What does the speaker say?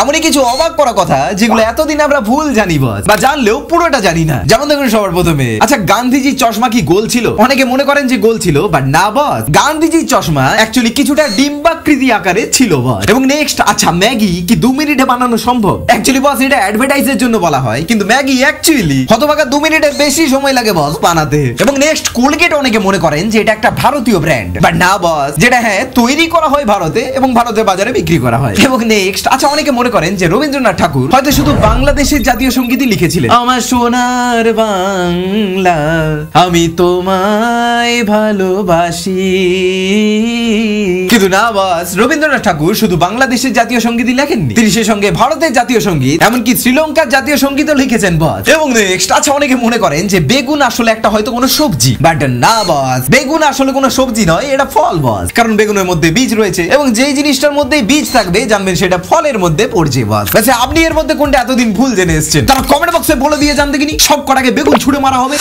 এমনই কিছু অবাক করা কথা যেগুলো এতদিন আমরা ভুল জানি বস, বা জানলেও পুরোটা জানি না। যেমন দেখুন সবার প্রথমে, আচ্ছা গান্ধীজির চশমা কি গোল ছিল? অনেকে মনে করেন যে গোল ছিল, বাট না বস, গান্ধীজির চশমা অ্যাকচুয়ালি কিছুটা ডিম্বাকৃতি আকারে ছিল বস। এবং নেক্সট, আচ্ছা ম্যাগি কি 2 মিনিটে বানানো সম্ভব? অ্যাকচুয়ালি বস এটা অ্যাডভার্টাইজের জন্য বলা হয়, কিন্তু ম্যাগি অ্যাকচুয়ালি হতভাগা 2 মিনিটের বেশি সময় লাগে বস বানাতে। এবং নেক্সট, কোলগেট অনেকে মনে করেন যে এটা একটা ভারতীয় ব্র্যান্ড, বাট না বস, যেটা হ্যাঁ তৈরি করা হয় ভারতে এবং ভারতের বাজারে বিক্রি করা হয়। এবং নেক্সট, আচ্ছা অনেকে মনে করেন যে রবীন্দ্রনাথ ঠাকুর হয়তো শুধু বাংলাদেশের জাতীয় সঙ্গীতই লিখেছিলেন, আমার সোনার বাংলা আমি তোমায় ভালোবাসি। কিন্তু না বস, রবীন্দ্রনাথ ঠাকুর শুধু বাংলাদেশের জাতীয় সঙ্গীতই লেখেননি, তিনি সেই সঙ্গে ভারতের জাতীয় সঙ্গীত, এমনকি শ্রীলঙ্কার জাতীয় সঙ্গীতও লিখেছেন বস। এবং নেক্সট, আচ্ছা অনেকে মনে করেন যে বেগুন আসলে একটা হয়তো কোনো সবজি, বাট না বস, বেগুন আসলে কোনো সবজি নয়, এটা ফল বস। কারণ বেগুনের মধ্যে বীজ রয়েছে, এবং যেই জিনিসটার মধ্যে বীজ থাকবে জানবেন সেটা ফলের মধ্যে পড়ছে বস। আচ্ছা আপনি এর মধ্যে কোনটা এতদিন ভুল জেনে এসেছেন? তারা কমেন্ট বক্সে বলে দিয়ে জানতে কিনি, সব কটাকে বেগুন ছুড়ে মারা হবে।